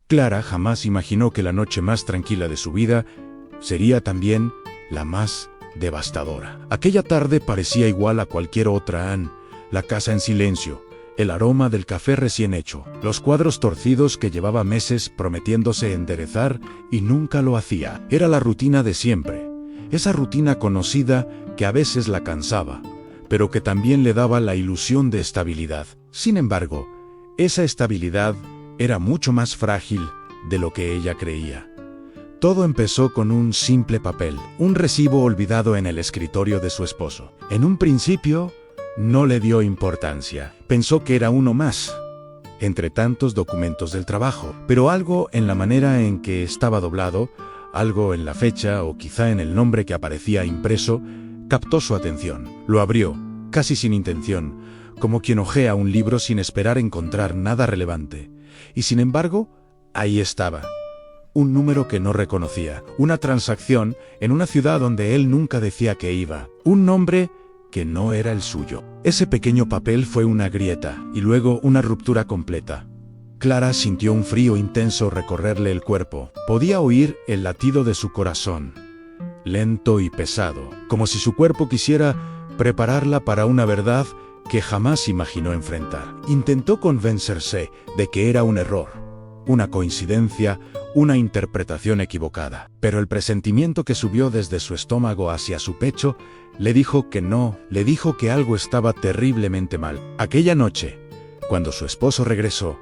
Clara jamás imaginó que la noche más tranquila de su vida sería también la más devastadora. Aquella tarde parecía igual a cualquier otra. La casa en silencio, el aroma del café recién hecho, los cuadros torcidos que llevaba meses prometiéndose enderezar y nunca lo hacía. Era la rutina de siempre, esa rutina conocida que a veces la cansaba, pero que también le daba la ilusión de estabilidad. Sin embargo, esa estabilidad era mucho más frágil de lo que ella creía. Todo empezó con un simple papel, un recibo olvidado en el escritorio de su esposo. En un principio, no le dio importancia. Pensó que era uno más, entre tantos documentos del trabajo. Pero algo en la manera en que estaba doblado, algo en la fecha o quizá en el nombre que aparecía impreso, captó su atención. Lo abrió, casi sin intención, como quien hojea un libro sin esperar encontrar nada relevante. Y sin embargo, ahí estaba. Un número que no reconocía, una transacción en una ciudad donde él nunca decía que iba, un nombre que no era el suyo. Ese pequeño papel fue una grieta y luego una ruptura completa. Clara sintió un frío intenso recorrerle el cuerpo. Podía oír el latido de su corazón, lento y pesado, como si su cuerpo quisiera prepararla para una verdad que jamás imaginó enfrentar. Intentó convencerse de que era un error, una coincidencia, una interpretación equivocada. Pero el presentimiento que subió desde su estómago hacia su pecho le dijo que no, le dijo que algo estaba terriblemente mal. Aquella noche, cuando su esposo regresó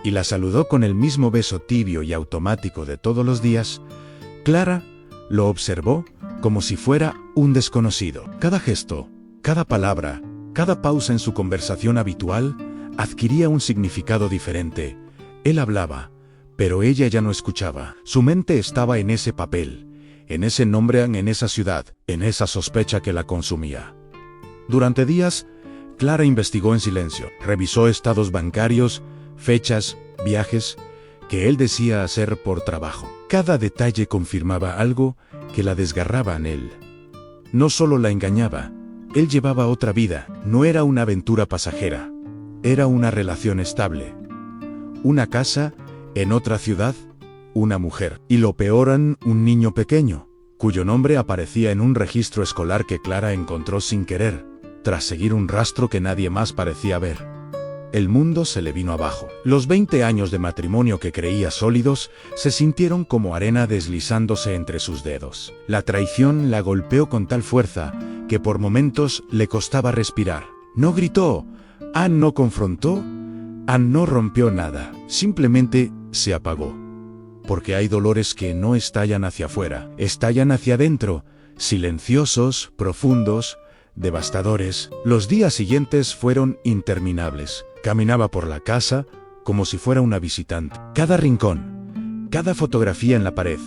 y la saludó con el mismo beso tibio y automático de todos los días, Clara lo observó como si fuera un desconocido. Cada gesto, cada palabra, cada pausa en su conversación habitual adquiría un significado diferente. Él hablaba, pero ella ya no escuchaba. Su mente estaba en ese papel, en ese nombre, en esa ciudad, en esa sospecha que la consumía. Durante días, Clara investigó en silencio, revisó estados bancarios, fechas, viajes, que él decía hacer por trabajo. Cada detalle confirmaba algo que la desgarraba en él. No solo la engañaba, él llevaba otra vida, no era una aventura pasajera, era una relación estable. Una casa en otra ciudad, una mujer. Y lo peor, un niño pequeño, cuyo nombre aparecía en un registro escolar que Clara encontró sin querer, tras seguir un rastro que nadie más parecía ver. El mundo se le vino abajo. Los 20 años de matrimonio que creía sólidos se sintieron como arena deslizándose entre sus dedos. La traición la golpeó con tal fuerza que por momentos le costaba respirar. No gritó, Anne no confrontó, Anne no rompió nada, simplemente se apagó. Porque hay dolores que no estallan hacia afuera, estallan hacia adentro, silenciosos, profundos, devastadores. Los días siguientes fueron interminables. Caminaba por la casa como si fuera una visitante. Cada rincón, cada fotografía en la pared,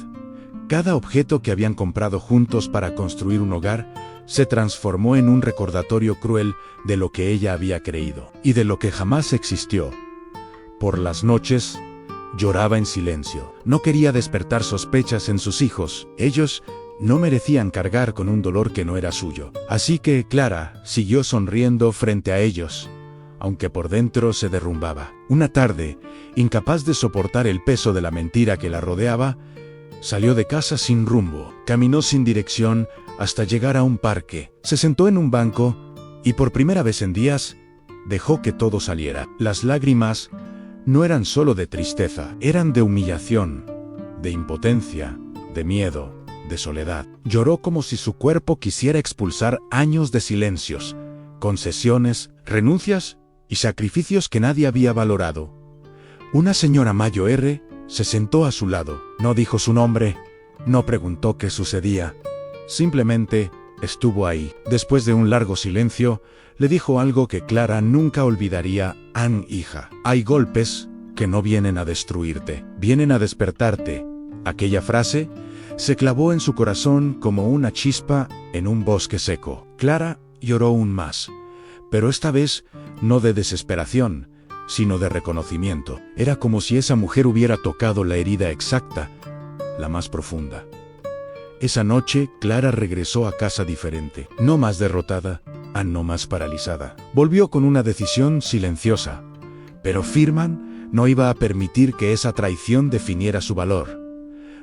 cada objeto que habían comprado juntos para construir un hogar, se transformó en un recordatorio cruel de lo que ella había creído y de lo que jamás existió. Por las noches, lloraba en silencio. No quería despertar sospechas en sus hijos. Ellos no merecían cargar con un dolor que no era suyo. Así que Clara siguió sonriendo frente a ellos, aunque por dentro se derrumbaba. Una tarde, incapaz de soportar el peso de la mentira que la rodeaba, salió de casa sin rumbo. Caminó sin dirección hasta llegar a un parque. Se sentó en un banco y por primera vez en días dejó que todo saliera. Las lágrimas no eran solo de tristeza, eran de humillación, de impotencia, de miedo, de soledad. Lloró como si su cuerpo quisiera expulsar años de silencios, concesiones, renuncias y sacrificios que nadie había valorado. Una señora mayor se sentó a su lado. No dijo su nombre, no preguntó qué sucedía. Simplemente estuvo ahí. Después de un largo silencio, le dijo algo que Clara nunca olvidaría. Anne, hija, hay golpes que no vienen a destruirte, vienen a despertarte. Aquella frase se clavó en su corazón como una chispa en un bosque seco. Clara lloró aún más, pero esta vez no de desesperación, sino de reconocimiento. Era como si esa mujer hubiera tocado la herida exacta, la más profunda. Esa noche, Clara regresó a casa diferente, no más derrotada, no más paralizada. Volvió con una decisión silenciosa, pero firme, No iba a permitir que esa traición definiera su valor.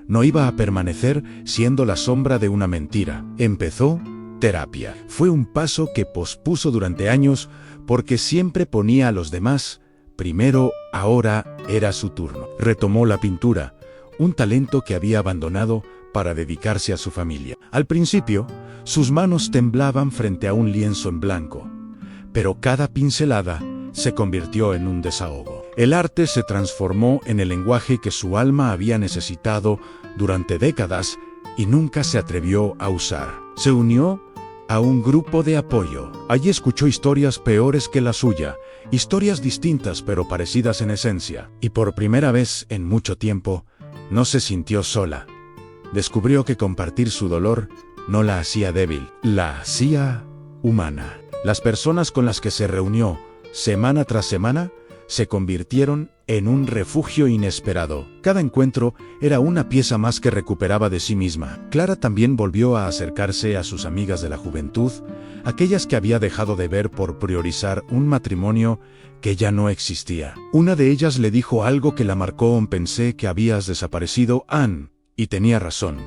No iba a permanecer siendo la sombra de una mentira. Empezó terapia. Fue un paso que pospuso durante años porque siempre ponía a los demás primero. Ahora era su turno. Retomó la pintura, un talento que había abandonado para dedicarse a su familia. Al principio, sus manos temblaban frente a un lienzo en blanco, pero cada pincelada se convirtió en un desahogo. El arte se transformó en el lenguaje que su alma había necesitado durante décadas y nunca se atrevió a usar. Se unió a un grupo de apoyo. Allí escuchó historias peores que la suya, historias distintas pero parecidas en esencia. Y por primera vez en mucho tiempo, no se sintió sola. Descubrió que compartir su dolor no la hacía débil, la hacía humana. Las personas con las que se reunió, semana tras semana, se convirtieron en un refugio inesperado. Cada encuentro era una pieza más que recuperaba de sí misma. Clara también volvió a acercarse a sus amigas de la juventud, aquellas que había dejado de ver por priorizar un matrimonio que ya no existía. Una de ellas le dijo algo que la marcó: pensé que habías desaparecido, Anne. Y tenía razón.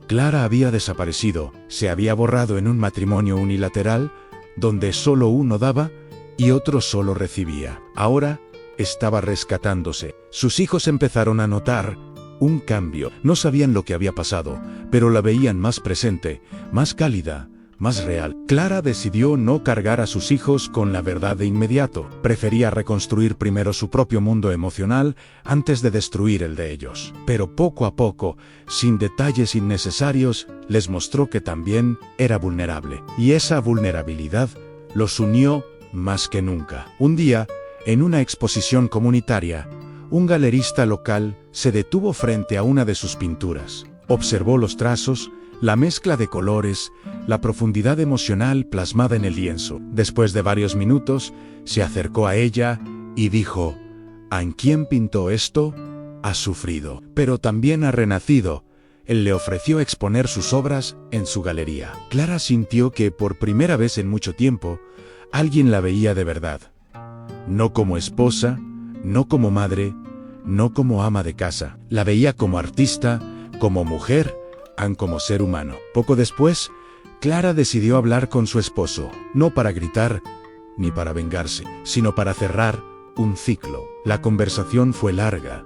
Clara había desaparecido, se había borrado en un matrimonio unilateral, donde solo uno daba y otro solo recibía. Ahora estaba rescatándose. Sus hijos empezaron a notar un cambio. No sabían lo que había pasado, pero la veían más presente, más cálida, más real. Clara decidió no cargar a sus hijos con la verdad de inmediato. Prefería reconstruir primero su propio mundo emocional antes de destruir el de ellos. Pero poco a poco, sin detalles innecesarios, les mostró que también era vulnerable. Y esa vulnerabilidad los unió más que nunca. Un día, en una exposición comunitaria, un galerista local se detuvo frente a una de sus pinturas. Observó los trazos, la mezcla de colores, la profundidad emocional plasmada en el lienzo. Después de varios minutos, se acercó a ella y dijo: «¿A quién pintó esto? Ha sufrido, pero también ha renacido». Él le ofreció exponer sus obras en su galería. Clara sintió que por primera vez en mucho tiempo, alguien la veía de verdad. No como esposa, no como madre, no como ama de casa. La veía como artista, como mujer, como ser humano. Poco después, Clara decidió hablar con su esposo, no para gritar ni para vengarse, sino para cerrar un ciclo. La conversación fue larga,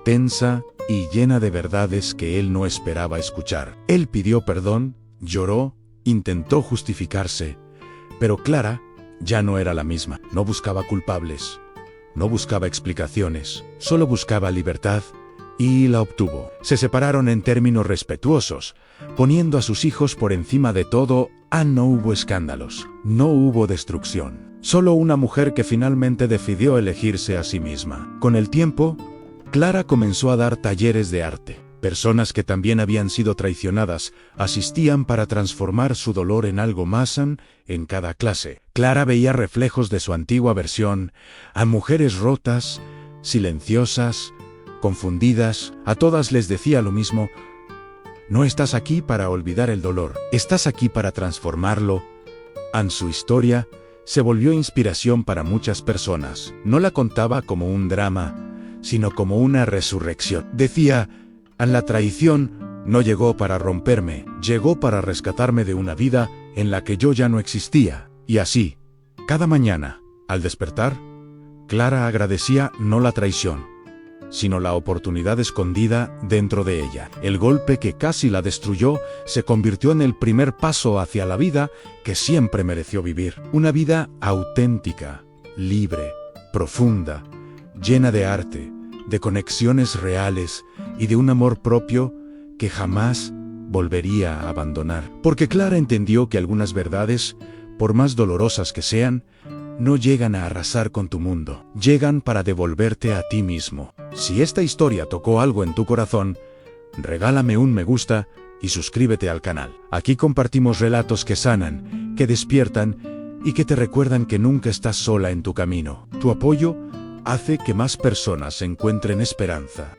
tensa y llena de verdades que él no esperaba escuchar. Él pidió perdón, lloró, intentó justificarse, pero Clara ya no era la misma. No buscaba culpables, no buscaba explicaciones, solo buscaba libertad. Y la obtuvo. Se separaron en términos respetuosos, poniendo a sus hijos por encima de todo. No hubo escándalos, no hubo destrucción. Solo una mujer que finalmente decidió elegirse a sí misma. Con el tiempo, Clara comenzó a dar talleres de arte. Personas que también habían sido traicionadas asistían para transformar su dolor en algo más en cada clase. Clara veía reflejos de su antigua versión, a mujeres rotas, silenciosas, confundidas. A todas les decía lo mismo: no estás aquí para olvidar el dolor, estás aquí para transformarlo. Su historia se volvió inspiración para muchas personas. No la contaba como un drama, sino como una resurrección. Decía: la traición no llegó para romperme, llegó para rescatarme de una vida en la que yo ya no existía. Y así, cada mañana, al despertar, Clara agradecía no la traición, sino la oportunidad escondida dentro de ella. El golpe que casi la destruyó se convirtió en el primer paso hacia la vida que siempre mereció vivir. Una vida auténtica, libre, profunda, llena de arte, de conexiones reales y de un amor propio que jamás volvería a abandonar. Porque Clara entendió que algunas verdades, por más dolorosas que sean, no llegan a arrasar con tu mundo, llegan para devolverte a ti mismo. Si esta historia tocó algo en tu corazón, regálame un me gusta y suscríbete al canal. Aquí compartimos relatos que sanan, que despiertan y que te recuerdan que nunca estás sola en tu camino. Tu apoyo hace que más personas encuentren esperanza.